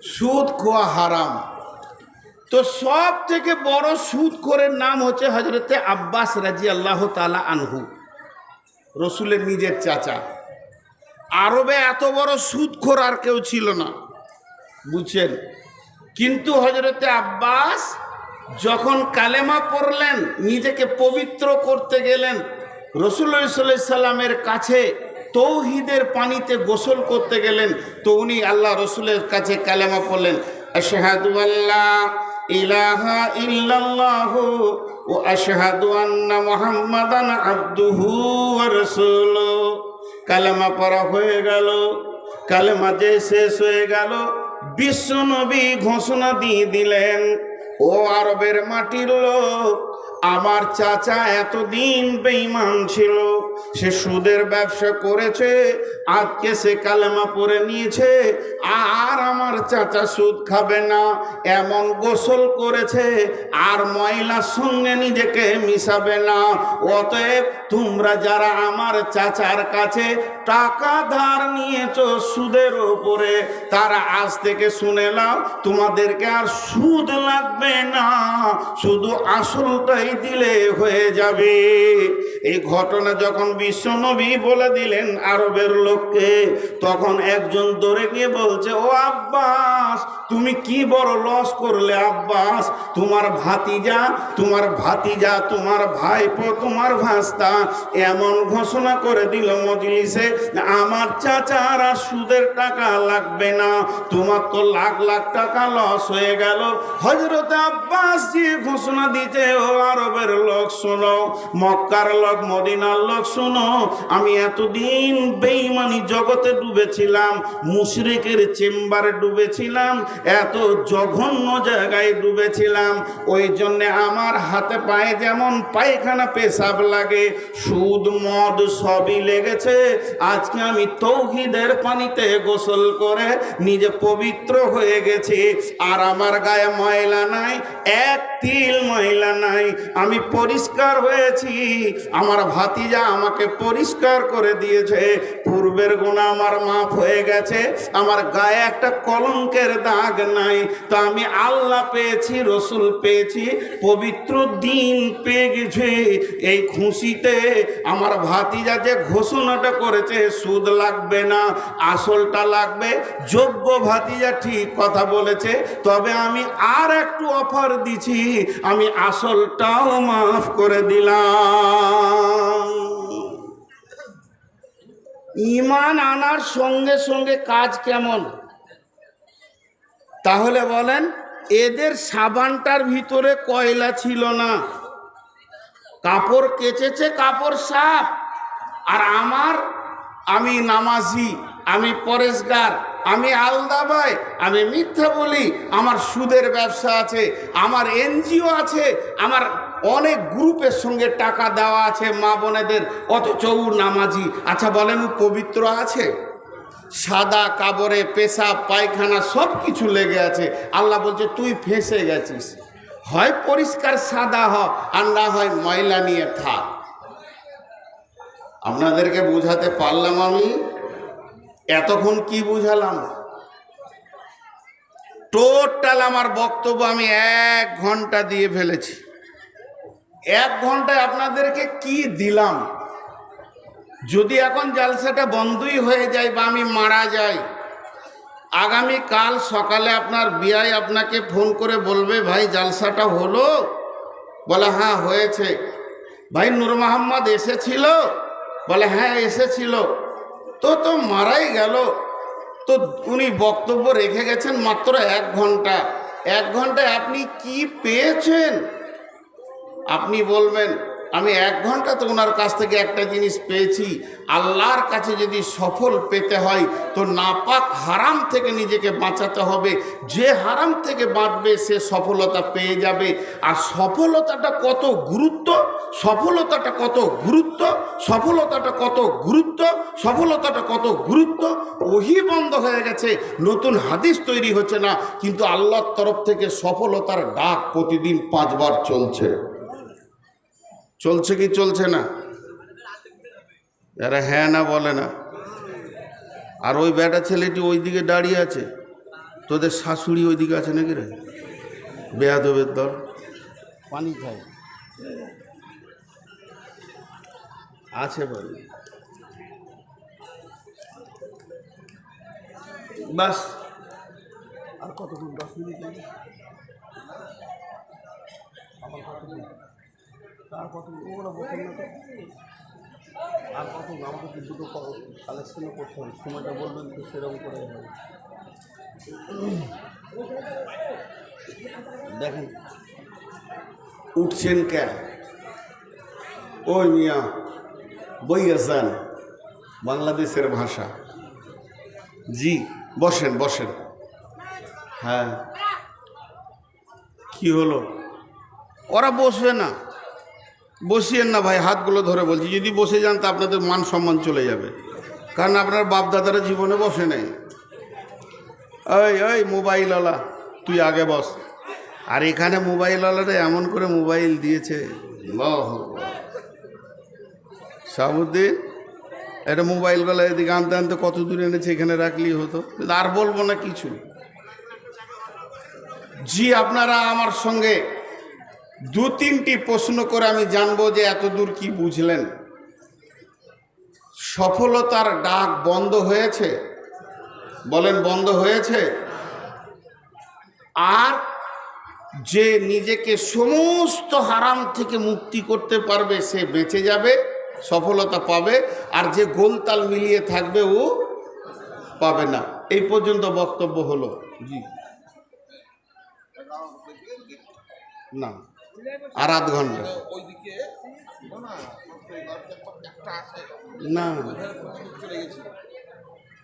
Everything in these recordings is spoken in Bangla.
সুদ খোয়া হারাম। তো সব থেকে বড় সুদখোরের নাম হচ্ছে হজরতে আব্বাস রাদিয়াল্লাহু তাআলা আনহু, রসুলের নিজের চাচা। আরবে এত বড় সুদখোর আর কেউ ছিল না, বুঝছেন। কিন্তু হজরতে আব্বাস যখন কালেমা পড়লেন, নিজেকে পবিত্র করতে গেলেন, রাসূলুল্লাহ সাল্লাল্লাহু আলাইহি সাল্লামের কাছে তৌহিদের পানিতে গোসল করতে গেলেন, তো উনি আল্লাহ রসুলের কাছে কালেমা পড়লেন, আশহাদু আল্লা ইলাহা ইল্লাল্লাহু ওয়া আশহাদু আন্না মুহাম্মাদান আবদুহু ওয়া রাসূলুহু। কালেমা পড়া হয়ে গেল। কালেমা যে শেষ হয়ে গেল, বিশ্ব নবী ঘোষণা দিয়ে দিলেন, ও আরবের মাটির লোক, আমার চাচা এতদিন বেঈমান ছিল, সে সুদের ব্যবসা করেছে, আজকে সে কালেমা পড়ে নিয়েছে, আর আমার চাচা সুদ খাবে না, এমন গোসল করেছে, আর ময়লার সঙ্গে নিজেকে মিশাবে না। অতএব তোমরা যারা আমার চাচার কাছে টাকা ধার নিয়েছো সুদের ওপরে, তারা আজ থেকে শুনে নাও, তোমাদেরকে আর সুদ লাগবে না, শুধু আসলটাই দিলে হয়ে যাবে। এই ঘটনা যখন বিশ্বনবী বলে দিলেন আরবের লোককে, তখন একজন দৌড়ে গিয়ে বলছে, ও আব্বাস, তুমি কি বড় লস করলে আব্বাস, তোমার ভাতিজা, তোমার ভাইপো, তোমার ভাস্তা এমন ঘোষণা করে দিল মজলিসে, আমার চাচার আর সুদের টাকা লাগবে না, তোমার তো লাখ লাখ টাকা লস হয়ে গেল। হযরত আব্বাস যে ঘোষণা দিতে, ও আরবের লোক শোনো, মক্কার লোক, মদিনার লোক শোনো, আমি এতদিন বেঈমানি জগতে ডুবেছিলাম, মুশরিকের চেম্বারে ডুবেছিলাম, এত জঘন্য জায়গায় ডুবেছিলাম, ওই জন্যে আমার হাতে পায়ে যেমন পায়খানা পেশাব লাগে, সুদ মদ সবই লেগেছে। আজকে আমি তৌহিদের পানিতে গোসল করে নিজে পবিত্র হয়ে গেছি, আর আমার গায়ে ময়লা নাই, এক তিল ময়লা নাই, আমি পরিষ্কার হয়েছি। আমার ভাতিজা আমাকে পরিষ্কার করে দিয়েছে, পূর্বের গুনাহ আমার মাফ হয়ে গেছে, আমার গায়ে একটা কলঙ্কের দাগ নাই। তো আমি আল্লাহ পেয়েছি, রসুল পেয়েছি, পবিত্র দিন পেয়ে গেছি। এই খুশিতে আমার ভাতিজা যে ঘোষণাটা করেছে সুদ লাগবে না, আসলটা লাগবে, যোগ্য ভাতিজা ঠিক কথা বলেছে, তবে আমি আর একটু অফার দিছি, আমি আসলটাও মাফ করে দিলাম। ঈমান আনার সঙ্গে সঙ্গে কাজ কেমন? তাহলে বলেন, এদের সাবানটার ভিতরে কয়লা ছিল না, কাপড় কেচেছে, কাপড় সাফ। আর আমি নামাজি, আমি পরেশগার, আমি আলদাবাই, আমি মিথ্যা বলি, আমার সুদের ব্যবসা আছে, আমার এনজিও আছে, আমার অনেক গ্রুপের সঙ্গে টাকা দেওয়া আছে মা বোনেদের, অথচ ও নামাজি। আচ্ছা বলেন, ও পবিত্র আছে? সাদা কাপড়ে পেশাব পায়খানা সব কিছু লেগে আছে। আল্লাহ বলছে তুই ফেঁসে গেছিস, হয় পরিষ্কার সাদা হ, আর না হয় ময়লা নিয়ে থাক। আপনাদেরকে বুঝাতে পারলাম? আমি এতক্ষণ কি বুঝালাম? টোটাল আমার বক্তব্য আমি 1 ঘন্টা দিয়ে ফেলেছি। 1 ঘন্টায় আপনাদেরকে কি দিলাম? যদি এখন জালসাটা বন্ধই হয়ে যায় বা আমি মারা যাই, আগামী কাল সকালে আপনার বিআই আপনাকে ফোন করে বলবে, ভাই জালসাটা হলো? বলে হ্যাঁ হয়েছে। ভাই নূর মোহাম্মদ এসেছিল? বলে হ্যাঁ এসেছিল। তো মারাই গেল। তো উনি বক্তব্য রেখে গেছেন মাত্র 1 ঘন্টা। 1 ঘন্টায় আপনি কি পেয়েছেন? আপনি বলবেন আমি 1 ঘন্টা তো ওনার কাছ থেকে একটা জিনিস পেয়েছি। আল্লাহর কাছে যদি সফল পেতে হয় তো নাপাক হারাম থেকে নিজেকে বাঁচাতে হবে। যে হারাম থেকে বাঁচবে সে সফলতা পেয়ে যাবে। আর সফলতাটা কত গুরুত্ব, সফলতাটা কত গুরুত্ব, সফলতাটা কত গুরুত্ব, সফলতাটা কত গুরুত্ব। ওহি বন্ধ হয়ে গেছে, নতুন হাদিস তৈরি হচ্ছে না, কিন্তু আল্লাহর তরফ থেকে সফলতার ডাক প্রতিদিন 5 বার চলছে। চলছে কি চলছে না? এরা হ্যাঁ না বলে না। আর ওই বেটা ছেলেটি ওই দিকে দাঁড়িয়ে আছে, তোদের শাশুড়ি ওইদিকে আছে নাকি রে? বেয়াদবের দল, পানি খায় আছে বলে। বাস আর কতক্ষণ? 10 মিনিট লাগে। আমার কতক্ষণ? আর কতক্ষণ? ওরা বলছেন না তো। আর কতক্ষণ? আমাকে দুটো কালেকশনও করতে হবে, সময়টা বলবেন তো সেরকম করে হবে। দেখেন উঠছেন কে? ওই মিয়া বই আছেন বাংলাদেশের ভাষা। জি বসেন বসেন। হ্যাঁ কি হলো? ওরা বসবে না, বসিয়েন না ভাই, হাতগুলো ধরে বলছি। যদি বসে যান তা আপনাদের মান সম্মান চলে যাবে, কারণ আপনার বাপ দাদারা জীবনে বসে নেই। ওই ওই মোবাইলওয়ালা তুই আগে বস। আর এখানে মোবাইলওয়ালারা এমন করে মোবাইল দিয়েছে, সাবুদ্দিন এটা মোবাইলগুলো এদিকে আনতে আনতে কত দূরে এনেছে, এখানে রাখলেই হতো। আর বলবো না কিছু। জি আপনারা আমার সঙ্গে 2-3টি প্রশ্ন করে আমি জানবো যে এত দূর কি বুঝলেন। সফলতার ডাক বন্ধ হয়েছে? বলেন বন্ধ হয়েছে? আর যে নিজেকে সমস্ত হারাম থেকে মুক্তি করতে পারবে সে বেঁচে যাবে, সফলতা পাবে। আর যে গোলতাল মিলিয়ে থাকবে ও পাবে না। এই পর্যন্ত বক্তব্য হলো। জি না আর আধ ঘন্টা না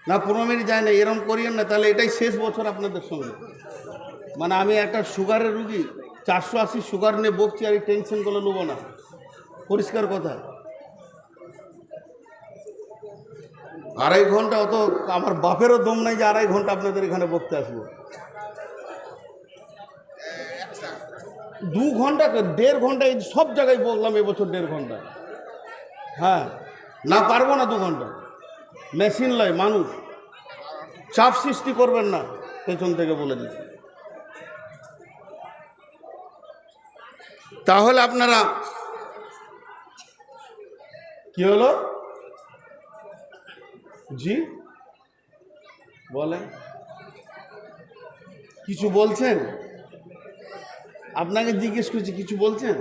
না 15 মিনিট যায় না, এরকম করিয়েন না। তাহলে এটাই শেষ বছর আপনাদের সঙ্গে। মানে আমি একটা সুগারের রুগী, 480 সুগার নিয়ে বকছি, আর এই টেনশন করে নেবো না। পরিষ্কার কথা। 2.5 ঘন্টা অত আমার বাপেরও দম নাই যে 2.5 ঘন্টা আপনাদের এখানে বকতে আসবো। 2 ঘন্টা 1.5 ঘন্টা এই সব জায়গায় বললাম এবছর 1.5 ঘন্টা। হ্যাঁ না পারবো না 2 ঘন্টা। মেশিন লয় মানুষ, চাপ সৃষ্টি করবেন না, পেছন থেকে বলে দিচ্ছি। তাহলে আপনারা কি হলো? জি বলেন, কিছু বলছেন? আপনাকে জিজ্ঞেস করছি, কিছু বলছেন?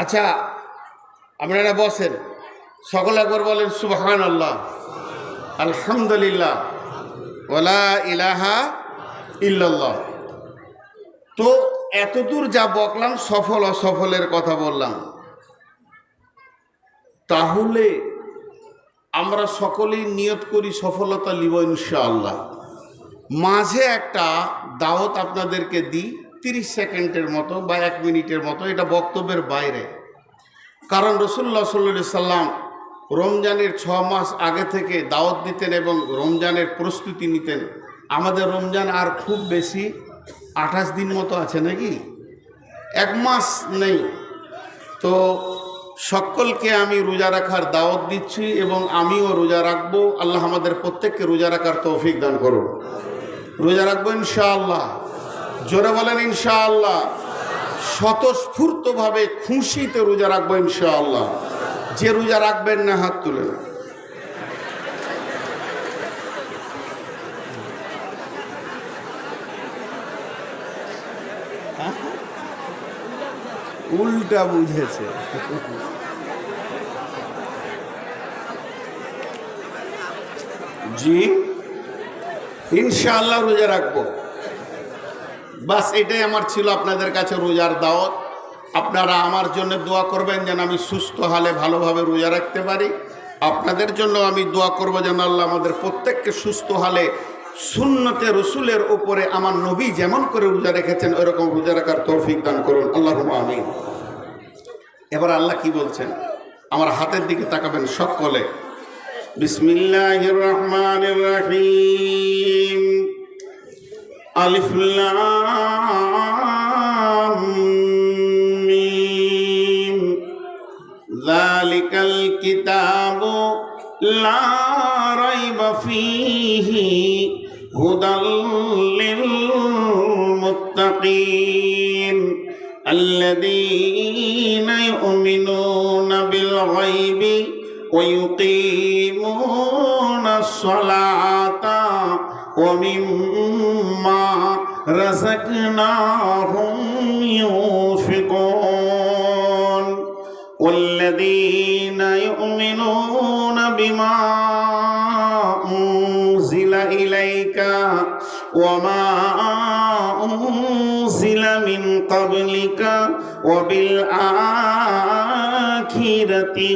আচ্ছা আপনারা বসেন, সকলে একবার বলেন সুবহানাল্লাহ, আলহামদুলিল্লাহ, ওয়ালা ইলাহা ইল্লাল্লাহ। তো এতদূর যা বকলাম সফল অসফলের কথা বললাম। তাহলে আমরা সকলেই নিয়ত করি সফলতা লিব ইনশাআল্লাহ। মাঝে একটা দাওয়াত আপনাদেরকে দিই, 30 সেকেন্ডের মতো বা 1 মিনিটের মতো, এটা বক্তব্যের বাইরে। কারণ রাসূলুল্লাহ সাল্লাল্লাহু আলাইহি সাল্লাম রমজানের 6 মাস আগে থেকে দাওয়াত দিতেন এবং রমজানের প্রস্তুতি নিতেন। আমাদের রমজান আর খুব বেশি 28 দিন মতো আছে নাকি, 1 মাস নেই। তো সকলকে আমি রোজা রাখার দাওয়াত দিচ্ছি এবং আমিও রোজা রাখবো। আল্লাহ আমাদের প্রত্যেককে রোজা রাখার তৌফিক দান করুন। রোজা রাখবো ইনশাআল্লাহ। জোরে বলেন ইনশাআল্লাহ। স্বতঃস্ফূর্তভাবে খুশিতে রোজা রাখবো ইনশাআল্লাহ। যে রোজা রাখবেন না হাত তুলেন। উল্টা বুঝেছে। জি ইনশাআল্লাহ রোজা রাখবো। বাস এটাই আমার ছিল আপনাদের কাছে রোজার দাওয়াত। আপনারা আমার জন্য দোয়া করবেন যেন আমি সুস্থ হালে ভালোভাবে রোজা রাখতে পারি। আপনাদের জন্য আমি দোয়া করব যেন আল্লাহ আমাদের প্রত্যেককে সুস্থ হালে সুন্নতে রসুলের উপরে আমার নবী যেমন করে রোজা রেখেছেন ওইরকম রোজা রাখার তৌফিক দান করুন। আল্লাহুম্মা আমিন। এবার আল্লাহ কি বলছেন আমার হাতের দিকে তাকাবেন সকলে। বিসমিল্লাহির রহমানির রহিম। আলিফ লাম মিম। যালিকাল কিতাবু লা রাইবা ফীহি হুদাল লিল মুত্তাকিন আল্লাযীনা ইউমিনুনা বিল গায়বি ওয়া ইউকিমুনাস সালাতা ওয়া মিম্মা রাযাকনাহুম ইউনফিকুন والذين يؤمنون بما أنزل إليك وما أنزل من قبلك وبالآخرة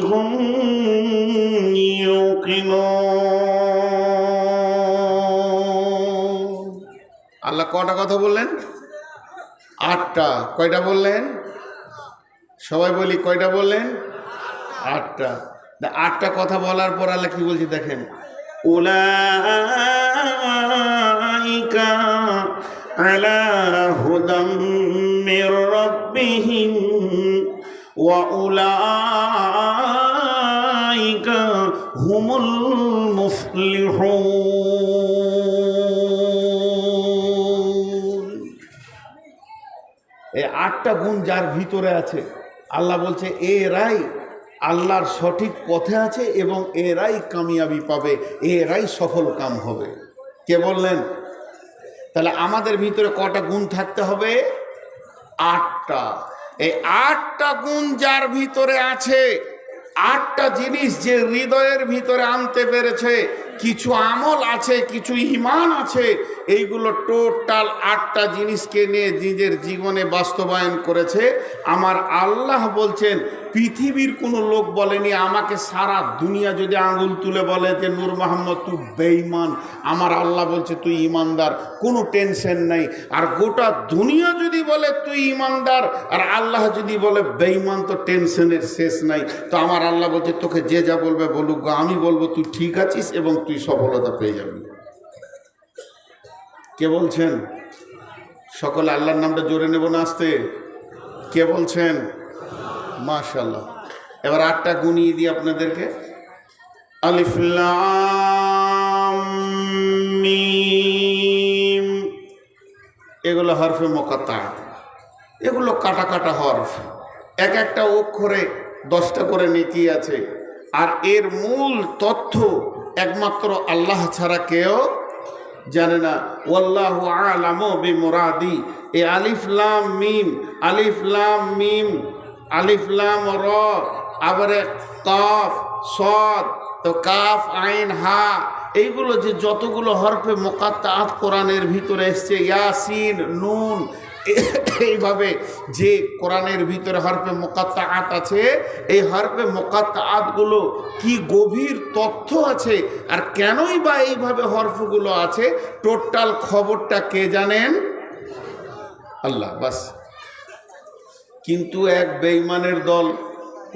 هم يوقنون আল্লাহ কয়টা কথা বললেন? 8টা। কয়টা বললেন? সবাই বলি কয়টা বললেন? 8টা। 8টা কথা বলার পর আল্লাহ কি বলছি দেখেন, উলাইকা আলা হুদাম মির রাব্বিহিম ওয়া উলাইকা হুমুল মুফলিহুন। এই 8টা গুণ যার ভিতরে আছে, আল্লাহ বলছে এরাই আল্লাহর সঠিক পথে আছে এবং এরাই কামিয়াবি পাবে, এরাই সফল কাম হবে। কে বললেন? তাহলে আমাদের ভিতরে কটা গুণ থাকতে হবে? 8টা। এই 8টা গুণ যার ভিতরে আছে, 8টা জিনিস যে হৃদয়ের ভিতরে আনতে পেরেছে, কিছু আমল আছে, কিছু ঈমান আছে, এইগুলো টোটাল 8টা জিনিসকে নিয়ে নিজের জীবনে বাস্তবায়ন করেছে। আমার আল্লাহ বলছেন পৃথিবীর কোনো লোক বলেনি, আমাকে সারা দুনিয়া যদি আঙুল তুলে বলে যে নূর মোহাম্মদ তুই বেঈমান, আমার আল্লাহ বলছে তুই ইমানদার, কোনো টেনশন নাই। আর গোটা দুনিয়া যদি বলে তুই ইমানদার আর আল্লাহ যদি বলে বেঈমান, তো টেনশনের শেষ নাই। তো আমার আল্লাহ বলছে তোকে যে যা বলবে বলুক, আমি বলবো তুই ঠিক আছিস এবং তুই সফলতা পেয়ে যাবি। কে বলছেন? সকলে আল্লাহর নামটা জোরে নেব না আসতে? কে বলছেন? মাশাআল্লাহ। এবার 8টা গুনিয়ে দিই আপনাদেরকে। আলিফ লাম মিম, এগুলো হরফে মুকাত্তা, এগুলো কাটা কাটা হরফ। এক একটা অক্ষরে 10টা করে নেকি আছে। আর এর মূল তথ্য একমাত্র আল্লাহ ছাড়া কেউ জানে না। ওয়াল্লাহু আ'লামু বিমুরাদি। এই আলিফ লাম মিম, আলিফ লাম মিম, আলিফ লাম র, আবার কাফ সদ, তো কাফ আইন হা, এইগুলো যে যতগুলো হরফে মুকাত্তাআত কোরআনের ভিতরে এসছে, ইয়াসিন নুন, এইভাবে যে কোরআনের ভিতরে হরফে মুকাত্তাআত আছে, এই হরফে মুকাত্তাআতগুলো কি গভীর তথ্য আছে আর কেনই বা এইভাবে হরফগুলো আছে, টোটাল খবরটা কে জানেন? আল্লাহ বাস। কিন্তু এক বেঈমানের দল,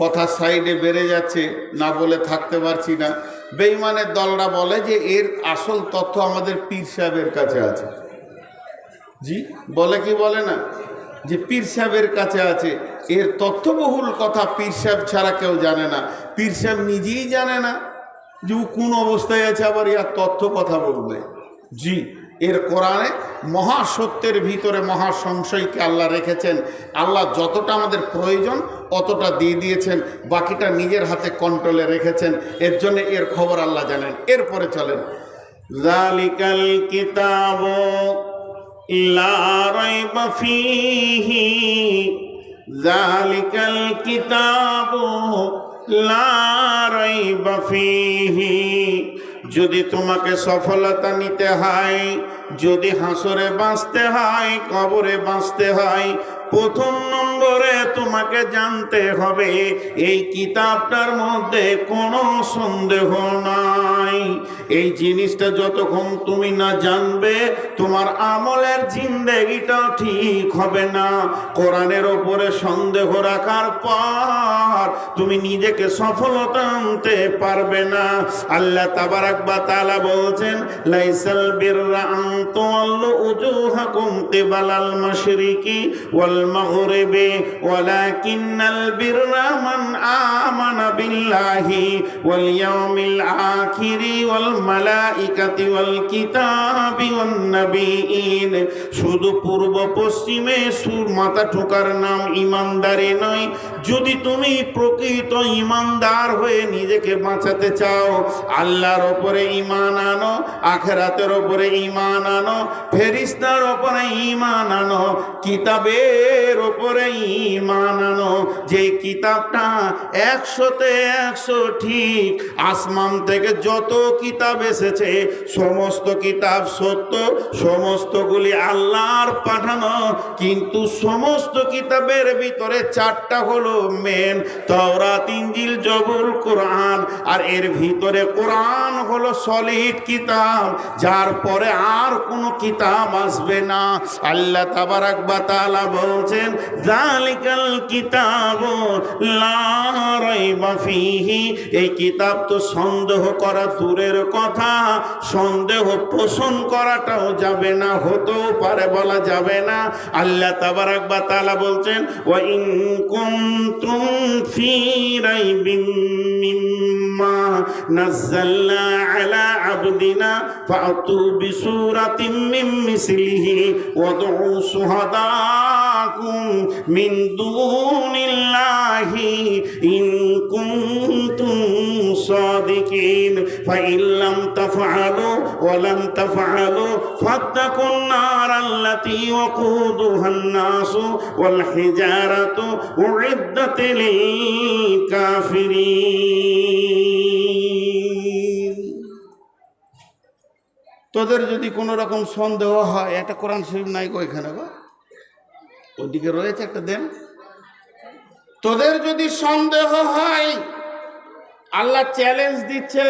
কথা সাইডে বেড়ে যাচ্ছে, না বলে থাকতে পারছি না। বেঈমানের দলরা বলে যে এর আসল তথ্য আমাদের পীর সাহেবের কাছে আছে। জি বলে কি বলে না, যে পীর সাহেবের কাছে আছে। এর তথ্যবহুল কথা পীর সাহেব ছাড়া কেউ জানে না। পীর সাহেব নিজেই জানে না যে ও কোন অবস্থায় আছে, আবার ইয়ার তথ্য কথা বলবে। জি, এর কোরআনে মহাসত্যের ভিতরে মহা সংশয়কে আল্লাহ রেখেছেন। আল্লাহ যতটা আমাদের প্রয়োজন অতটা দিয়ে দিয়েছেন, বাকিটা নিজের হাতে কন্ট্রোলে রেখেছেন। এর জন্য এর খবর আল্লাহ জানেন। এরপরে চলেন, যালিকাল কিতাবু লা রাইবা ফীহি, যালিকাল কিতাবু লা রাইবা ফীহি। যদি তোমাকে সফলতা নিতে হয়, যদি হাসরে বাঁচতে হয়, কবরে বাঁচতে হয়, প্রথম নম্বরে তোমাকে জানতে হবে এই কিতাবটার মধ্যে কোনো সন্দেহ নাই। এই জিনিসটা যতক্ষণ তুমি না জানবে, তোমার আমলের জিন্দেগিটাও ঠিক হবে না। কোরআনের ওপরে সন্দেহ রাখার পর তুমি নিজেকে সফলতা আনতে পারবে না। আল্লাহ তাবারাক ওয়া তাআলা বলছেন, লাইসাল বিররা আন তুওয়াল্লু উজুহাকুম কিবালাল মাশরিকি ওয়াল মাগরিবি ওয়ালাকিন্নাল বিররা মান আমানা বিল্লাহি ওয়াল ইয়াউমিল আখিরি ওয়াল মালাইকাতি ওয়াল কিতাবি ওয়ান নাবিয়িন। শুধু পূর্ব পশ্চিমে সুর মাথা ঠোকার নাম ইমানদারি নয়। যদি তুমি প্রকৃত ইমানদার হয়ে নিজেকে বাঁচাতে চাও, আল্লাহর ওপরে ঈমান আনো, আখিরাতের ওপরে ঈমান আনো, ফেরেশতার ওপরে ঈমান আনো, কিতাবের ওপরে ঈমান আনো। যে কিতাবটা 100-তে 100 ঠিক। আসমান থেকে যত কিতাব এসেছে সমস্ত কিতাব সত্য, সমস্তগুলি আল্লাহর পাঠানো। কিন্তু সমস্ত কিতাবের ভিতরে 4টা হলো মেন, তাওরাত, ইনজিল, জবুর, কোরআন। আর এর ভিতরে কোরআন হলো সলিড কিতাব, যার পরে আর কোনো কিতাব আসবে না। আল্লাহ তাবারাক ওয়া তাআলা বলছেন, যালিকাল কিতাবু লা রাইবা ফীহি। এই কিতাব তো সন্দেহ করা দূরের কথা, সন্দেহ পোষণ করাটাও যাবে না, হতেও পারে, বলা যাবে না। আল্লাহ তাবারাক ওয়া তাআলা বলছেন, ওয়া ইন কুনতুম ফী রাইবিন মিম্মা নাযালনা আলা আবদিনা ফাতু বিসূরাতিন মিন মিসলিহি ওয়াদউ শুহাদাকুম মিন দুনিল্লাহি ইন কুনতুম সাদিকিন ফাইন লাম তাফআলু ওয়া লাম তাফআলু ফাত্তাকুন নার আল্লাতী ওয়াকুদুহান নাসু ওয়াল হিজারাতু উইদ্দাত লিল কাফিরিন। তোদের যদি কোনো রকম সন্দেহ হয়, একটা কোরআন শরীফ নাই গো এখানে গো, ওইদিকে রয়েছে একটা দেন। তোদের যদি সন্দেহ হয়, আল্লাহ চ্যালেঞ্জ দিচ্ছে,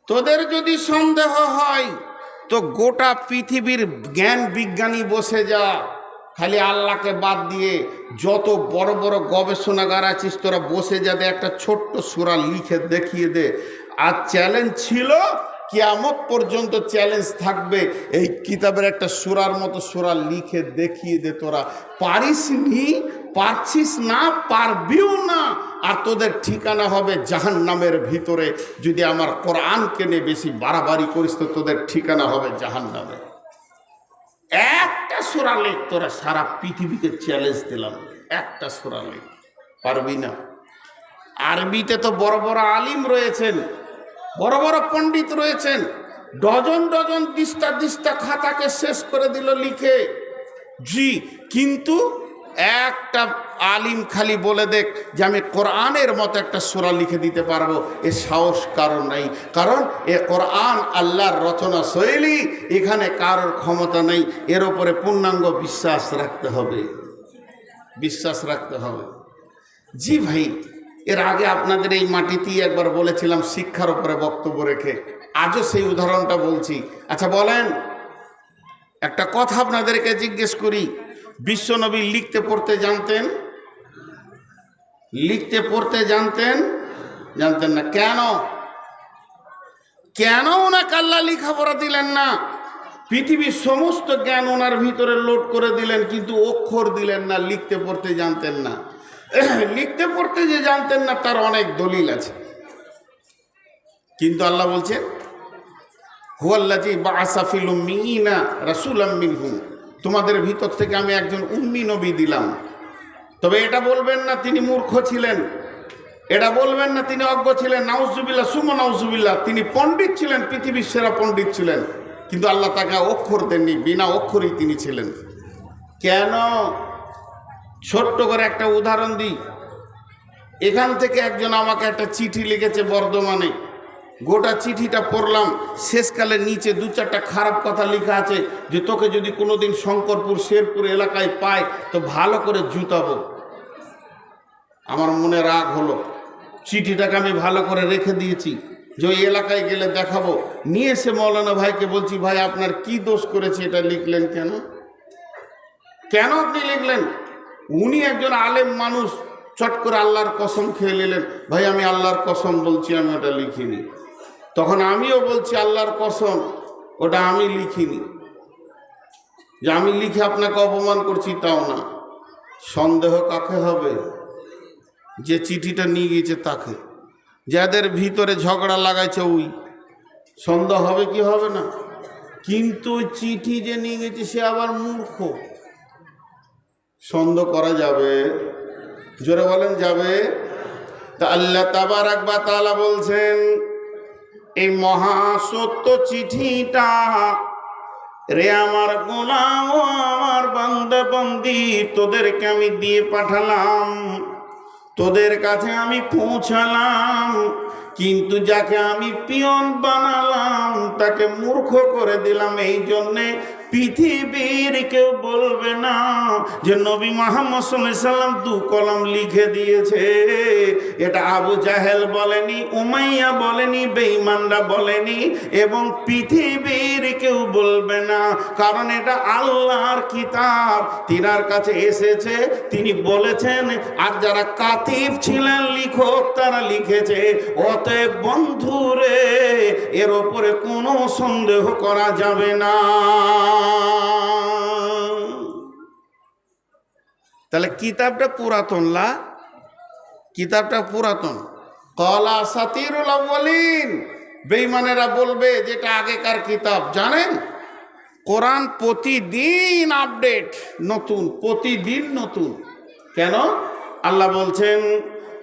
তোদের যদি সন্দেহ হয় তো গোটা পৃথিবীর জ্ঞান বিজ্ঞানী বসে যা, খালি আল্লাহকে বাদ দিয়ে যত বড় বড় গবেষণাগার আছিস তোরা বসে যাতে একটা ছোট্ট সূরা লিখে দেখিয়ে দে। আর চ্যালেঞ্জ ছিল, কিয়ামত পর্যন্ত চ্যালেঞ্জ থাকবে, এই কিতাবের একটা সূরার মতো সূরা লিখে দেখিয়ে দে। তোরা পারিস নি, পারছিস না, পারবিও না। আর তোদের ঠিকানা হবে জাহান্নামের ভিতরে। যদি আমার কোরআনকে নিয়ে বেশি বাড়াবাড়ি করিস তো তোদের ঠিকানা হবে জাহান্নামে। একটা সূরা লেখ, তোরা সারা পৃথিবীকে চ্যালেঞ্জ দিলাম, একটা সূরা লেখ। পারবি না? আরবিতে তো বড় বড় আলিম রয়েছেন, বড় বড় পণ্ডিত রয়েছেন, ডজন ডজন দিস্তা দিস্তা খাতাকে শেষ করে দিল লিখে। জি, কিন্তু একটা আলিম খালি বলে দেখ যে আমি কোরআনের মতো একটা সূরা লিখে দিতে পারবো, এ সাহস কারণ নাই। কারণ এ কোরআন আল্লাহর রচনা শৈলী, এখানে কারোর ক্ষমতা নেই। এর ওপরে পূর্ণাঙ্গ বিশ্বাস রাখতে হবে, বিশ্বাস রাখতে হবে। জি ভাই, এর আগে আপনাদের এই মাটিতেই একবার বলেছিলাম শিক্ষার উপরে বক্তব্য রেখে, আজও সেই উদাহরণটা বলছি। আচ্ছা বলেন, একটা কথা আপনাদেরকে জিজ্ঞেস করি, বিশ্বনবী লিখতে পড়তে জানতেন? লিখতে পড়তে জানতেন? জানতেন না। কেন? কেন ওনাকে আল্লাহ লেখাপড়া দিলেন না? পৃথিবীর সমস্ত জ্ঞান ওনার ভিতরে লোড করে দিলেন, কিন্তু অক্ষর দিলেন না, লিখতে পড়তে জানতেন না। লিখতে পড়তে যে জানতেন না তার অনেক দলিল আছে, কিন্তু আল্লাহ বলছেন, হুয়াল্লাযী বা'আসা ফিল উম্মিয়িনা রাসূলাম মিনহুম, তোমাদের ভিতর থেকে আমি একজন উম্মি নবী দিলাম। তবে এটা বলবেন না তিনি মূর্খ ছিলেন, এটা বলবেন না তিনি অজ্ঞ ছিলেন, নাউজুবিল্লাহ সুম্মা নাউজুবিল্লাহ, তিনি পণ্ডিত ছিলেন, পৃথিবীর সেরা পণ্ডিত ছিলেন, কিন্তু আল্লাহ তাকে অক্ষর দেননি, বিনা অক্ষরই তিনি ছিলেন। কেন? ছোট্ট করে একটা উদাহরণ দিই। এখান থেকে একজন আমাকে একটা চিঠি লিখেছে বর্ধমানে, গোটা চিঠিটা পড়লাম, শেষকালে নিচে 2-4টা খারাপ কথা লেখা আছে যে তোকে যদি কোনোদিন শঙ্করপুর শেরপুর এলাকায় পায় তো ভালো করে জুতাবো। আমার মনে রাগ হলো, চিঠিটাকে আমি ভালো করে রেখে দিয়েছি যে ওই এলাকায় গেলে দেখাবো। নিয়ে এসে মৌলানা ভাইকে বলছি, ভাই আপনার কি দোষ করেছে, এটা লিখলেন কেন? কেন আপনি লিখলেন? উনি একজন আলেম মানুষ, চট করে আল্লাহর কসম খেয়ে নিলেন, ভাই আমি আল্লাহর কসম বলছি আমি ওটা লিখিনি। তখন আমিও বলছি আল্লাহর কসম ওটা আমি লিখিনি, যে আমি লিখে আপনাকে অপমান করছি তাও না। সন্দেহ কাকে হবে? যে চিঠিটা নিয়ে গিয়েছে তাকে। যাদের ভিতরে ঝগড়া লাগাইছে ওই সন্দেহ হবে কি হবে না? কিন্তু ওই চিঠি যে নিয়ে গেছে সে আবার মূর্খ, সন্দেহ করা যাবে? জোরে বলেন যাবে? তা আল্লাহ তাবারাক ওয়া তাআলা বলছেন এই মহা সত্য চিঠিটা রে আমার গোলাম ও আমার বান্দা বান্দি, তোদেরকে আমি দিয়ে পাঠালাম, তোদের কাছে আমি পৌঁছালাম, কিন্তু যাকে আমি পিয়ন বানালাম তাকে মূর্খ করে দিলাম। এই জন্যে পৃথিবীর কেউ বলবে না যে নবী মুহাম্মদ সাল্লাল্লাহু আলাইহি সাল্লাম 2 কলম লিখে দিয়েছে। এটা আবু জাহেল বলেনি, উমাইয়া বলেনি, বেঈমানরা বলেনি, এবং পৃথিবীর কেউ বলবে না, কারণ এটা আল্লাহর কিতাব, তিনার কাছে এসেছে, তিনি বলেছেন। আর যারা কাতিব ছিলেন লিখক তারা লিখেছে। অতএব বন্ধুরে এর ওপরে কোনো সন্দেহ করা যাবে না। তাহলে কিতাবটা পুরাতন, কিতাবটা পুরাতন। কলা সাতিরুল আউয়ালিন, বেঈমানেরা বলবে যেটা আগেকার কিতাব। জানেন কোরআন প্রতিদিন আপডেট, নতুন, প্রতিদিন নতুন। কেন? আল্লাহ বলছেন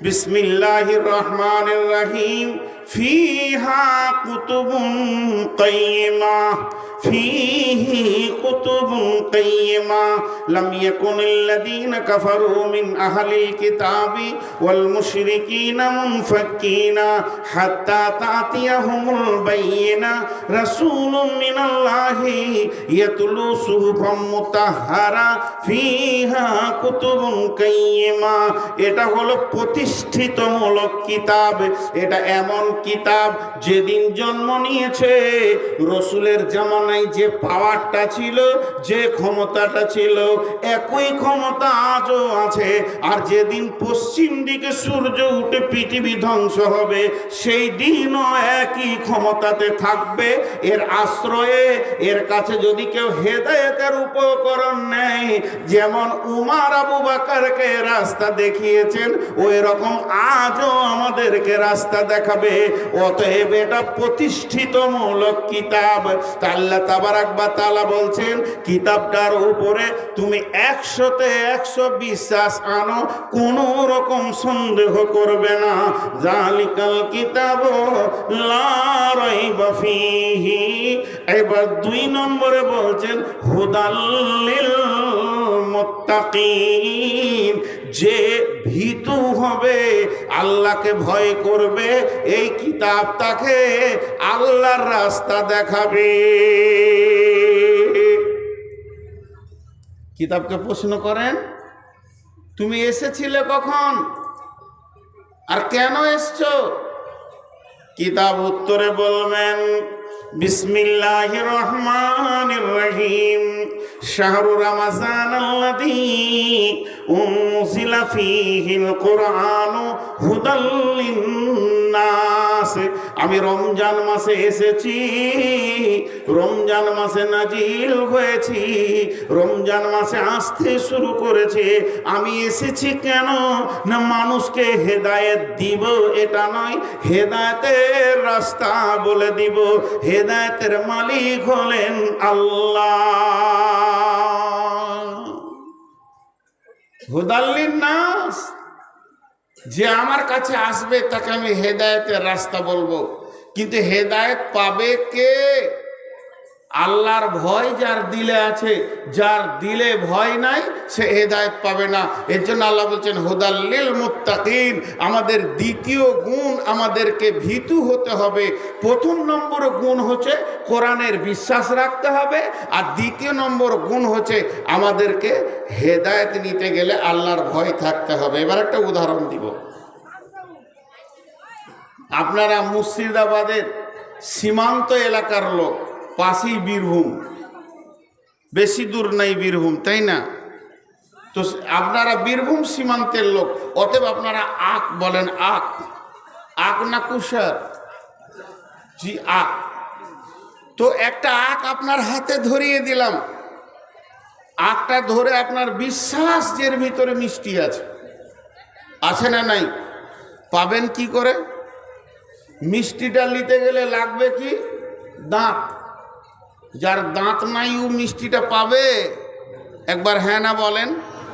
বিসমিল্লাহির রহমানির রহিম, ফিহা কুতুবুন কাইয়্যিমা, ফিহি কুতুবুন কাইয়্যিমা লাম ইয়াকুনিল্লাযীনা কাফারু মিন আহলিল কিতাবি ওয়াল মুশরিকিনা মুনফাক্কিনা হাত্তা তাতিয়াহুমুল বায়্যিনা রাসূলুম মিনাল্লাহি ইয়াতলু সুহুফাম মুতাহহারা ফিহা কুতুবুন কাইয়্যিমা। এটা হলো প্রতিষ্ঠিতমূলক কিতাব। এটা এমন কিতাব যেদিন জন্ম নিয়েছে রসুলের জামানায় যে পাওয়ারটা ছিল, যে ক্ষমতাটা ছিল, একই ক্ষমতা আজও আছে। আর যেদিন পশ্চিম দিকে সূর্য উঠে পৃথিবী ধ্বংস হবে সেই দিনও একই ক্ষমতাতে থাকবে। এর আশ্রয়ে, এর কাছে যদি কেউ হেদায়েতের উপকরণ নেয়, যেমন উমর আবু বকরকে রাস্তা দেখিয়েছেন ওই রকম আজও আমাদেরকে রাস্তা দেখাবে। অতএব এটা প্রতিষ্ঠিতমূলক কিতাব। আল্লাহ তাবারাক ওয়া তাআলা বলছেন কিতাবটার উপরে তুমি 100-তে 100 বিশ্বাস আনো, কোনো রকম সন্দেহ করবে না। জালিকাল কিতাবু লা রাইবা ফীহি। এবার 2 নম্বরে বলছেন হুদাল লিল মুত্তাকিন, যে ভীতু হবে, আল্লাহকে ভয় করবে, এই কিতাব তাকে আল্লাহর রাস্তা দেখাবে। কিতাবকে প্রশ্ন করেন তুমি এসেছিলে কখন আর কেন এসছো? কিতাব উত্তরে বলবেন বিসমিল্লাহির রহমানির রহিম, শাহরু রমাজান আল্লাযী উনজিলা ফীহিল কুরআনু হুদাল লিন্নাস। আমি রমজান মাসে এসেছি, রমজান মাসে নাজিল হয়েছি, রমজান মাসে আসতে শুরু করেছে। আমি এসেছি কেন না মানুষকে হেদায়েত দিব, এটা নয়, হেদায়েতের রাস্তা বলে দিব। হেদায়েতের মালিক হলেন আল্লাহ। হুদাল লিন্নাস, যে আমার কাছে আসবে তাকে আমি হেদায়েতের রাস্তা বলবো। কিন্তু হেদায়েত পাবে কে? আল্লাহর ভয় যার দিলে আছে, যার দিলে ভয় নাই সে হেদায়েত পাবে না। এর জন্য আল্লাহ বলছেন হুদাল লিল মুত্তাকিন। আমাদের দ্বিতীয় গুণ, আমাদেরকে ভীতু হতে হবে। প্রথম নম্বর গুণ হচ্ছে কোরআনের বিশ্বাস রাখতে হবে, আর দ্বিতীয় নম্বর গুণ হচ্ছে আমাদেরকে হেদায়েত নিতে গেলে আল্লাহর ভয় থাকতে হবে। এবার একটা উদাহরণ দিব। আপনারা মুর্শিদাবাদের সীমান্ত এলাকার লোক, পাশেই বীরভূম, বেশি দূর নাই বীরভূম, তাই না? তো আপনারা বীরভূম সীমান্তের লোক, অতএব আপনারা আখ বলেন, আখ, আখ না কুষার? জি আখ। তো একটা আখ আপনার হাতে ধরিয়ে দিলাম, আখটা ধরে আপনার বিশ্বাস যে এর ভিতরে মিষ্টি আছে, আছে না নাই? পাবেন কি করে? মিষ্টিটা নিতে গেলে লাগবে কি? দাঁত। যার দাঁত নাই ও মিষ্টিটা পাবে? একবার হ্যাঁ না বলেন।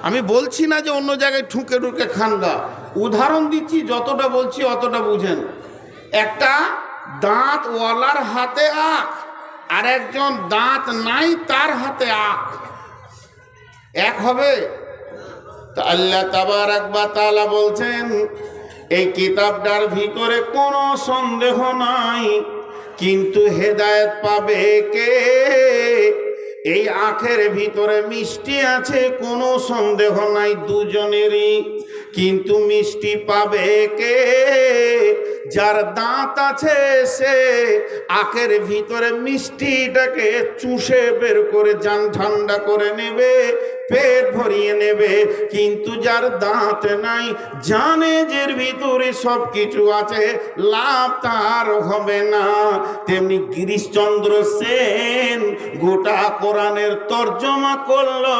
আমি বলছি না যে অন্য জায়গায় ঠুকে ঠুকে খানগা, উদাহরণ দিচ্ছি, যতটা বলছি অতটা বুঝেন। একটা দাঁতওয়ালার হাতে আখ, আর একজন দাঁত নাই তার হাতে আখ, এক হবে? তা আল্লাহ তাবারাক ওয়া তাআলা বলছেন এই কিতাবটার ভিতরে কোনো সন্দেহ নাই, কিন্তু হেদায়েত পাবে কে? এই আখের ভিতরে মিষ্টি আছে, কোনো সন্দেহ নাই দুজনেরই, কিন্তু মিষ্টি পাবে কে? যার দাঁত আছে সে আখের ভিতরে মিষ্টিটাকে চুষে বের করে জান ঠান্ডা করে নেবে, পেট ভরিয়ে নেবে। কিন্তু যার দাঁত নাই, জানে যে এর ভিতরে সব কিছু আছে, লাভ তার হবে না। তেমনি গিরিশচন্দ্র সেন গোটা কোরআনের তর্জমা করলো,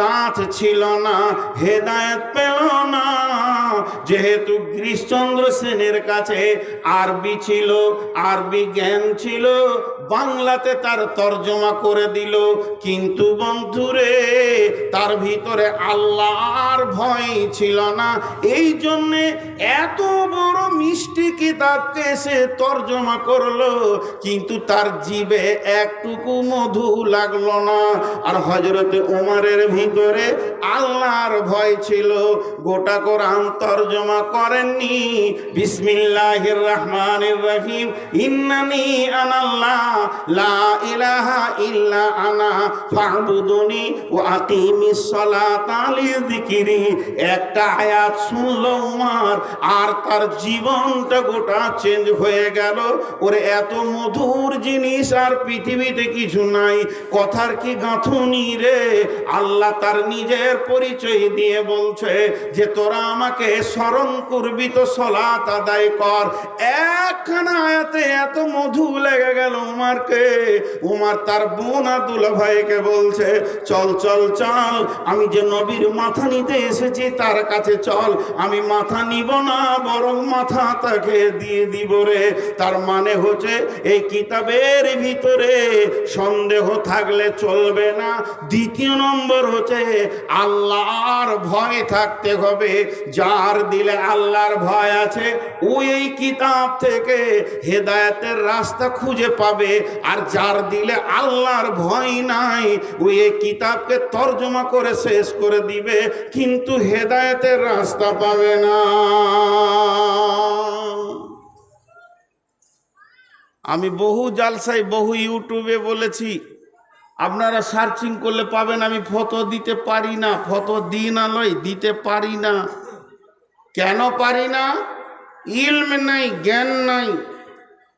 দাঁত ছিল না, হেদায়েত পেল না। যেহেতু গিরিশচন্দ্র সেনের কাছে আরবি ছিল, আরবি জ্ঞান ছিল, বাংলাতে তার তর্জমা করে দিল। কিন্তু বন্ধুরে, তার ভিতরে আল্লাহর ভয় ছিল না, এই জন্যে এত বড় মিষ্টি কিতাবকে সে তর্জমা করলো, কিন্তু তার জিবে একটুকু মধু লাগলো না। আর হযরতে ওমরের ভিতরে আল্লাহর ভয় ছিল, গোটা কোরআন তর্জমা করেননি। বিসমিল্লাহির রহমানির রহিম, ইন্নানি আনাল্লাহ লা ইলাহা ইল্লা আনা ফা'বুদুনি ওয়া আকিমিস সালাতা লিযিকরি। একটা আয়াত শুনলো উমর, আর তার জীবনটা গোটা চেঞ্জ হয়ে গেল। ওরে এত মধুর জিনিস আর পৃথিবীতে কিছু নাই। কথার কি গাঁথুনি রে! আল্লাহ তার নিজের পরিচয় দিয়ে বলছে যে তোরা আমাকে স্মরণ করবি তো সালাত আদায় কর। একখানা আয়াতে এত মধু লেগে গেল উমারকে। উমার তার বোন আব্দুল্লাহ ভাইকে বলছে, চল চল চল, আমি যে নবীর মাথা নিতে এসেছি তার কাছে চল। আমি মাথা নিব না, বরং মাথা তাকে দিয়ে দিব রে। তার মানে হচ্ছে এই কিতাবের ভিতরে সন্দেহ থাকলে চলবে না। দ্বিতীয় নম্বর হচ্ছে আল্লাহর ভয় থাকতে হবে। যার দিলে আল্লাহর ভয় আছে, ও এই কিতাব থেকে হেদায়েতের রাস্তা খুঁজে পাবে। আর যার দিলে আল্লাহর ভয় নাই, ও এই কিতাবকে তর্জমা করে শেষ করে দিবে, কিন্তু হেদায়েতের রাস্তা পাবে না। আমি বহু জালসায়, বহু ইউটিউবে বলেছি, আপনারা সার্চিং করলে পাবেন আমি ফটো দিতে পারি না। ফটো দিই না নয়, দিতে পারি না। কেন পারি না? ইলম নাই, জ্ঞান নাই।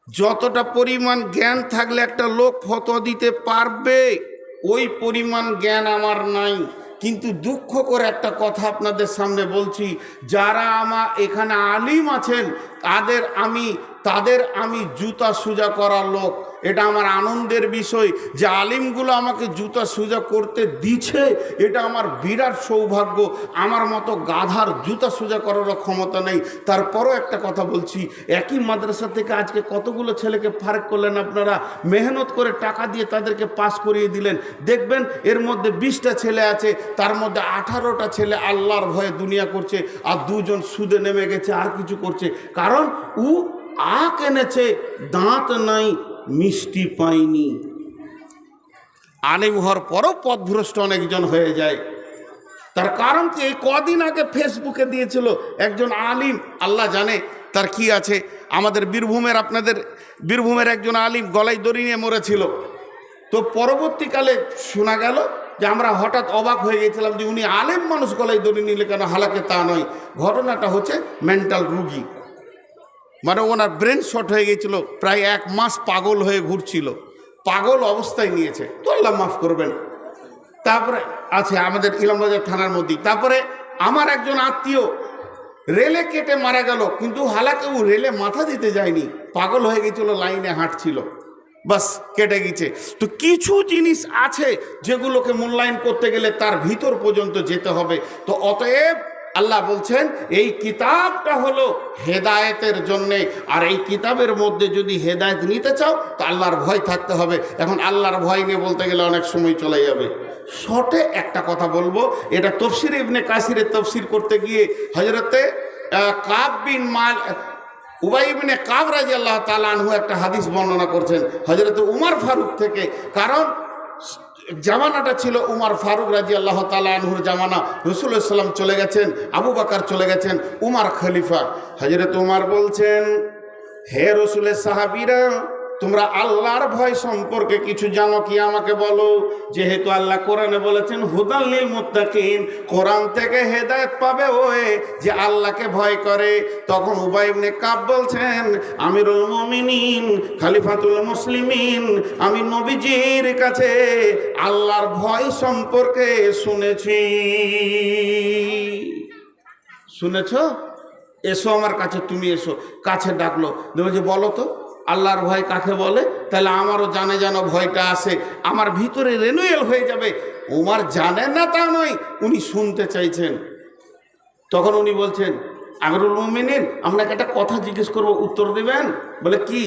যতটা পরিমাণ জ্ঞান থাকলে একটা লোক ফটো দিতে পারবে, ওই পরিমাণ জ্ঞান আমার নাই। কিন্তু দুঃখ করে একটা কথা আপনাদের সামনে বলছি, যারা আমার এখানে আলিম আছেন তাদের আমি জুতা সুজা করার লোক। এটা আমার আনন্দের বিষয় যে আলিমগুলো আমাকে জুতা সুজা করতে দিচ্ছে, এটা আমার বিরাট সৌভাগ্য। আমার মতো গাধার জুতা সুজা করারও ক্ষমতা নেই। তারপরও একটা কথা বলছি, একই মাদ্রাসা থেকে আজকে কতগুলো ছেলেকে ফারেক করলেন আপনারা, মেহনত করে টাকা দিয়ে তাদেরকে পাস করিয়ে দিলেন। দেখবেন এর মধ্যে 20টা ছেলে আছে, তার মধ্যে 18টা ছেলে আল্লাহর ভয়ে দুনিয়া করছে, আর 2জন সুদে নেমে গেছে, আর কিছু করছে। কারণ ও আখ এনেছে, দাঁত নাই, মিষ্টি পায়নি। আলিম হওয়ার পরও পথভ্রষ্ট অনেকজন হয়ে যায়। তার কারণ কি? এই কদিন আগে ফেসবুকে দিয়েছিল একজন আলিম, আল্লাহ জানে তার কি আছে। আমাদের বীরভূমের একজন আলিম গলায় দড়ি নিয়ে মরেছিল। তো পরবর্তীকালে শোনা গেল যে আমরা হঠাৎ অবাক হয়ে গেছিলাম যে উনি আলেম মানুষ গলায় দড়ি নিলে কেন, হালাকে তা নয়। ঘটনাটা হচ্ছে মেন্টাল রুগী, মানে ওনার ব্রেন শর্ট হয়ে গেছিল, প্রায় 1 মাস পাগল হয়ে ঘুরছিল, পাগল অবস্থায় নিয়েছে, তো আল্লাহ মাফ করবেন। তারপরে আছে আমাদের ইলামবাজার থানার মধ্যেই। তারপরে আমার একজন আত্মীয় রেলে কেটে মারা গেল, কিন্তু হালাকে ও রেলে মাথা দিতে যায়নি, পাগল হয়ে গেছিল, লাইনে হাঁটছিল। বাস কেটে গেছে। তো কিছু জিনিস আছে যেগুলোকে মূল্যায়ন করতে গেলে তার ভিতর পর্যন্ত যেতে হবে। তো অতএব আল্লাহ বলছেন এই কিতাবটা হলো হেদায়েতের জন্যে, আর এই কিতাবের মধ্যে যদি হেদায়েত নিতে চাও তো আল্লাহর ভয় থাকতে হবে। এখন আল্লাহর ভয় নিয়ে বলতে গেলে অনেক সময় চলে যাবে। শর্টে একটা কথা বলবো, এটা তফসির ইবনে কাসিরের তফসির করতে গিয়ে হযরতে কাব বিন মাল উবাই ইবনে কাব রাদিয়াল্লাহু তাআলা আনহু একটা হাদিস বর্ণনা করছেন হযরত উমর ফারুক থেকে। কারণ জামানাটা ছিল উমর ফারুক রাদিয়াল্লাহু তাআলা আনহুর জামানা। রাসূলুল্লাহ সাল্লাল্লাহু আলাইহি ওয়াসাল্লাম চলে গেছেন, আবু বকর চলে গেছেন, উমর খলিফা। হযরত উমর বলছেন, হে রাসূলের সাহাবীরা, তোমরা আল্লাহর ভয় সম্পর্কে কিছু জানো কি আমাকে বলো। যেহেতু আল্লাহ কোরআনে বলেছেন হুদাল লিল মুত্তাকিন, কোরআন থেকে হেদায়েত পাবে ওই যে আল্লাহকে ভয় করে। তখন উবাই ইবনে কাব বলছেন, আমিরুল মুমিনিন, খলিফাতুল মুসলিমিন, আমি নবীজির কাছে আল্লাহর ভয় সম্পর্কে শুনেছি। শুনেছো? এসো আমার কাছে, তুমি এসো। কাছে ডাকলো, দেখো যে বলো তো আল্লাহর ভয় কাকে বলে, তাহলে আমারও জানে যেন ভয়টা আসে, আমার ভিতরে রেনুয়েল হয়ে যাবে। উমর জানেন না তা নয়, উনি শুনতে চাইছেন। তখন উনি বলছেন, আমিরুল মুমিনিন, আপনাকে একটা কথা জিজ্ঞেস করবো, উত্তর দেবেন? বলে কি?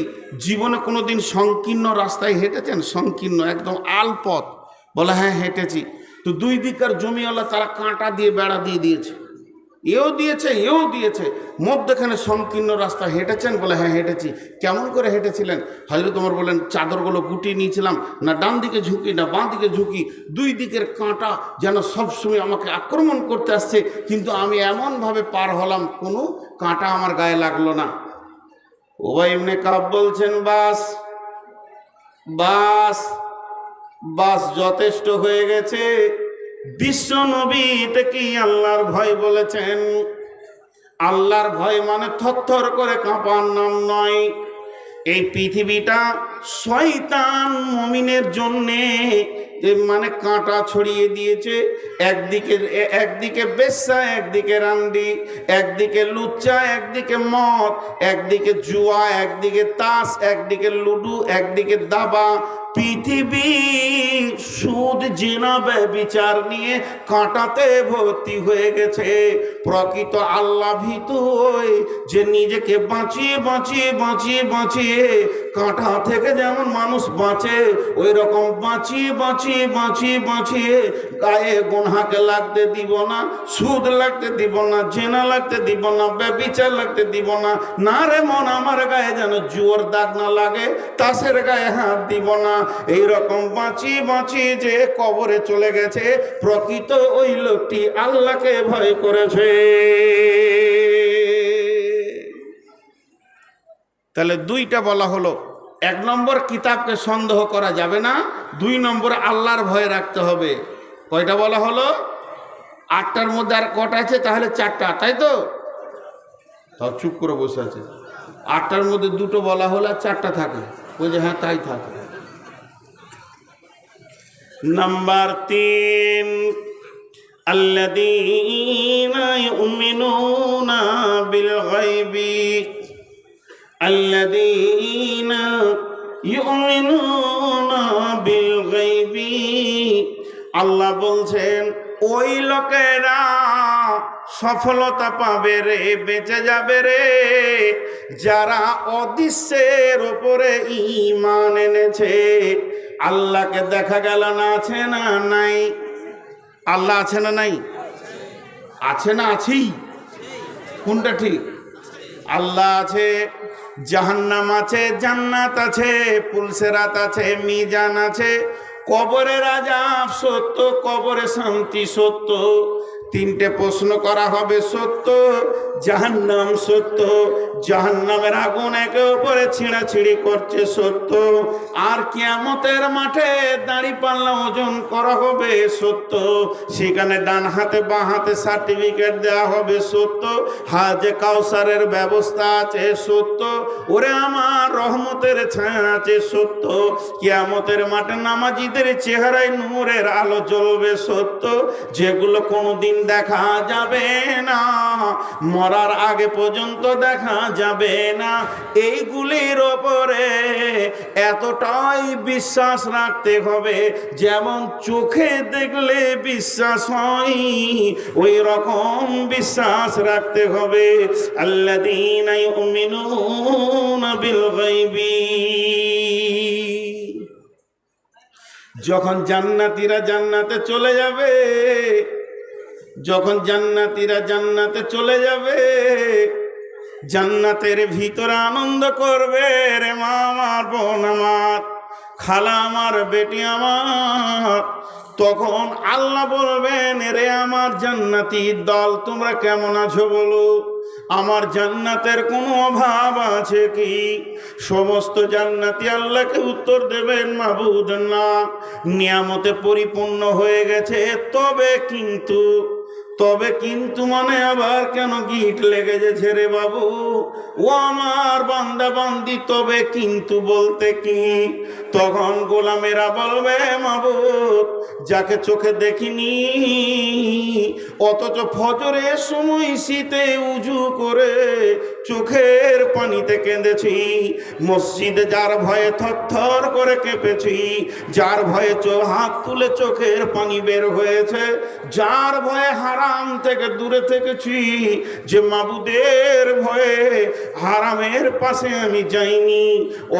জীবনে কোনো দিন সংকীর্ণ রাস্তায় হেঁটেছেন? সংকীর্ণ একদম আলপথ? বলে হ্যাঁ হেঁটেছি। তো দুই দিককার জমিওয়ালা তারা কাঁটা দিয়ে বেড়া দিয়ে দিয়েছে, এও দিয়েছে এও দিয়েছে, মধ্যখানে সংকীর্ণ রাস্তা হেঁটেছেন? বলে হ্যাঁ হেঁটেছি। কেমন করে হেঁটেছিলেন? হযরত ওমর বলেন, চাদরগুলো গুটিয়ে নিয়েছিলাম, না ডান দিকে ঝুঁকি না বাঁ দিকে ঝুঁকি, দুই দিকের কাঁটা যেন সবসময় আমাকে আক্রমণ করতে আসছে, কিন্তু আমি এমনভাবে পার হলাম কোনো কাঁটা আমার গায়ে লাগলো না। উবাই ইবনে কাব বলছেন, বাস বাস বাস, যথেষ্ট হয়ে গেছে। বিশ্ব নবী এটা কি আল্লাহর ভয় বলেছেন? আল্লাহর ভয় মানে থরথর করে কাঁপার নাম নয়। এই পৃথিবীটা শয়তান মুমিনের জন্যে মানে কাঁটা ছড়িয়ে দিয়েছে। একদিকে বেশ্যা, একদিকে রান্ডি, একদিকে লুচ্চা, একদিকে মদ, একদিকে জুয়া, একদিকে তাস, একদিকে লুডু, একদিকে দাবা। পৃথিবী সুদ, জিনা, ব্যভিচার নিয়ে কাঁটাতে ভর্তি হয়ে গেছে। প্রকৃত আল্লাহ ভীতু ওই যে নিজেকে বাঁচিয়ে বাঁচিয়ে বাঁচিয়ে বাঁচিয়ে কাঁটা থেকে যেমন মানুষ বাঁচে, ওই রকম বাঁচিয়ে বাঁচিয়ে বাঁচিয়ে বাঁচিয়ে গায়ে গুনহাকে লাগতে দিব না, সুদ লাগতে দিব না, জেনা লাগতে দিব না, ব্যভিচার লাগতে দিব না। না রে মন, আমার গায়ে যেন জুয়োর দাগ না লাগে, তাসের গায়ে হাত দিব না। এইরকম বাঁচিয়ে বাঁচিয়ে যে কবরে চলে গেছে, প্রকৃত ওই লোকটি আল্লাহকে ভয় করেছে। তাহলে দুইটা বলা হলো, এক নম্বর কিতাবকে সন্দেহ করা যাবে না, দুই নম্বর আল্লাহর ভয় রাখতে হবে। কয়টা বলা হলো? 8টার মধ্যে আর কটা আছে? তাহলে 4টা, তাই তো? তাও চুপ করে বসে আছে। 8টার মধ্যে 2টো বলা হলো আর 4টা থাকে। ওই যে হ্যাঁ তাই থাকে। নাম্বার 3, আল্লাযীনা ইউমিনুনা বিল গায়বি, আল্লাযীনা ইউমিনুনা বিল গায়বি। আল্লাহ বলছেন ওই লোকেরা সফলতা পাবে রে, বেঁচে যাবে রে, যারা অদৃশ্যের ওপরে ঈমান এনেছে। আল্লাহকে দেখা গেল না, আছে না নাই? আল্লাহ আছে না নাই? আছে না আছেই? কোনটা ঠিক? আল্লাহ আছে, জাহান্নাম আছে, জান্নাত আছে, পুলসেরাত আছে, মিজান আছে, কবরের আযাব সত্য, কবরে শান্তি সত্য, 3টে প্রশ্ন করা হবে সত্য, জাহান্নাম সত্য, জাহান্নামের আগুন একে উপরে ছিঁড়াছিঁড়ি করছে সত্য, আর কিয়ামতের মাঠে দাঁড়িপাল্লা ওজন করা হবে সত্য, সেখানে ডান হাতে বাঁ হাতে সার্টিফিকেট দেওয়া হবে সত্য, হাজে কাউসারের ব্যবস্থা আছে সত্য, ওরে আমার রহমতের ছায়া আছে সত্য, কিয়ামতের মাঠে নামাজীদের চেহারায় নূরের আলো জ্বলবে সত্য, যেগুলো কোনোদিন দেখা যাবে না, মরার আগে পর্যন্ত দেখা যাবে না। এইগুলির ওপরে এতটাই বিশ্বাস রাখতে হবে, যেমন চোখে দেখলে বিশ্বাস হয় ওই রকম বিশ্বাস রাখতে হবে। আল্লাযীনা ইউমিনুনা বিল গায়বি। যখন জান্নাতীরা জান্নাতে চলে যাবে, যখন জান্নাতীরা জান্নাতে চলে যাবে, জান্নাতের ভিতরে আনন্দ করবে, রে মা আমার, বোন আমার, খালা আমার, বেটি আমার, তখন আল্লাহ বলবেন, রে আমার জান্নাতি দল, তোমরা কেমন আছো বলো? আমার জান্নাতের কোনো অভাব আছে কি? সমস্ত জান্নাতি আল্লাহকে উত্তর দেবেন, মাবুদ না, নিয়ামতে পরিপূর্ণ হয়ে গেছে, তবে কিন্তু মানে আবার কেন গিট লেগে গেছে রে বাবু? ও আমার বান্দা বান্দি, তবে কিন্তু বলতে কি? তখন গোলামেরা বলবে, মাবুদ, যাকে চোখে দেখিনি অথচ ফজরের সময় শীতে উজু করে চোখের পানিতে কেঁদেছি, মসজিদে যার ভয়ে থরথর করে কেঁপেছি, যার ভয়ে হাত তুলে চোখের পানি বের হয়েছে, যার ভয়ে হারাম থেকে দূরে থেকেছি, যে মাবুদের ভয়ে হারামের পাশে আমি যাইনি,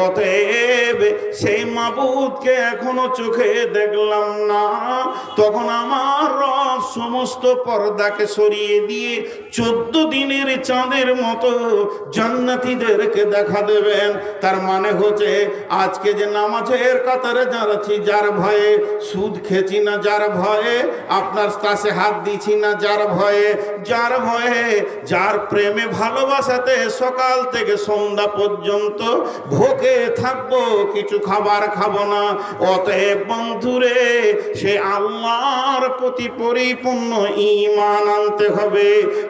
অতএব সেই মাবুদকে এখনো চোখে দেখলাম না, তখন আমার রব সমস্ত পর্দাকে সরিয়ে দিয়ে 14 দিনের চাঁদের মতো জান্নাতীদেরকে দেখা দেবেন। তার মানে হচ্ছে আজকে যে নামাজের কাতারে দাঁড়াচ্ছি, যার ভয়ে সুদ খেছি না, যার ভয়ে আপনার কাছে হাত দিছি না, যার ভয়ে যার প্রেমে ভালোবাসাতে সকাল থেকে সন্ধ্যা পর্যন্ত ভোগে থাকবো, কিছু খাবার খাবো না, অতএব বন্ধুরে সে আল্লাহর প্রতি পরিপূর্ণ ঈমান আনতে হবে।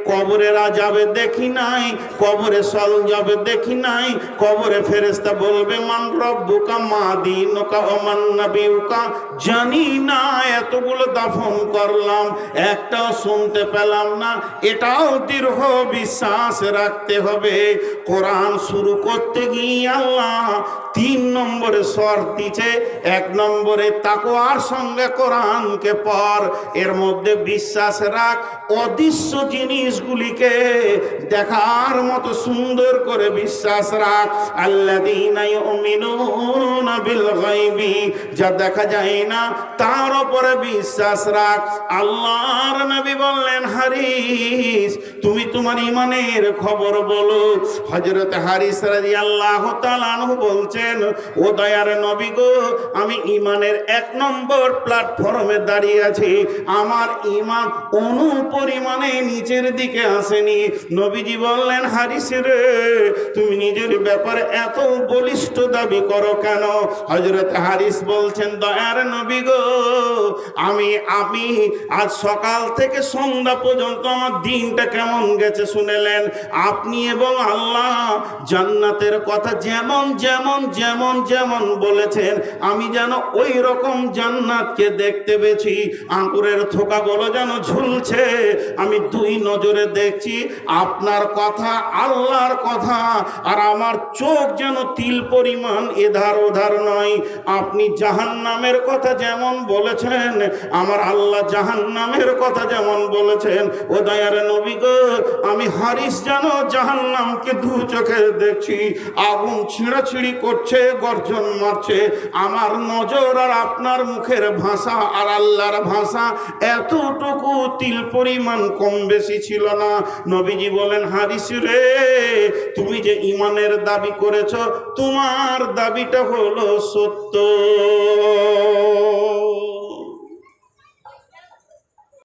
কবরে যাবে দেখি নাই, কবরে সল যাবে দেখি নাই, কবরে ফেরেশতা বলবে, মান রব্বুকা মা দীনুকা ওয়া মান নাবিয়ুকা, জানি না, এতগুলো দাফন করলাম, একটাও শুনতে পেলাম না, এটাও দৃঢ় বিশ্বাস রাখতে হবে। কোরআন শুরু করতে গিয়ে আল্লাহ 3 নম্বরে শর্ত দিচ্ছে। 1 নম্বরে তাকওয়ার সঙ্গে কোরআনকে পড়, এর মধ্যে বিশ্বাস রাখ, অদৃশ্য জিনিসগুলিকে দেখার মতো সুন্দর করে বিশ্বাস রাখ। আল্লাযীনা ইউমিনুনা বিল গায়বি, যা দেখা যায় না তার উপরে বিশ্বাস রাখ। আল্লাহর নবী বললেন, হারিস, তুমি তোমার ঈমানের খবর বলো। হযরত হারিস রাদিয়াল্লাহু তাআলা আনহু বলছেন, ও দয়ার নবী গো, আমি ঈমানের 1 নম্বর প্ল্যাটফর্মে দাঁড়িয়ে আছি, আমার ঈমান অনুপরিমাণে নিচের দিকে আসেনি। নবীজি বললেন, হারিস রে, তুমি নিজের ব্যাপারে এত বলিষ্ঠ দাবি করো কেন? হযরত হারিস বলছেন, দয়ার নবী গো, আমি আজ সকাল থেকে সন্ধ্যা পর্যন্ত আমার দিনটা কেমন গেছে শুনেলেন? আপনি এবং আল্লাহ জান্নাতের কথা যেমন যেমন যেমন যেমন বলেছেন, আমি যেন ওই রকম জান্নাতকে দেখতে পেয়েছি। আঙ্গুরের থোকাগুলো যেন ঝুলছে, আমি 2 নজরে দেখছি। আপনার কথা, আল্লাহর কথা, আর আমার চোখ যেন তিল পরিমাণ এধার ওধার নয়। আপনি জাহান্নামের কথা যেমন বলেছেন, আমার আল্লাহ জাহান্নামের কথা যেমন বলেছেন। ও দয়ার নবী গো, আমি হারিস যেন জাহান্নামকে 2 চোখে দেখছি, আগুন ছিঁড়াছিঁড়ি করছে, গর্জন মারছে। আমার নজর আর আপনার মুখের ভাষা আর আল্লাহর ভাষা এতটুকু তিল পরিমাণ কম বেশি ছিল না। নবীজি বলেন, হারিস রে, তুমি যে ঈমানের দাবি করেছ, তোমার দাবিটা হলো সত্য।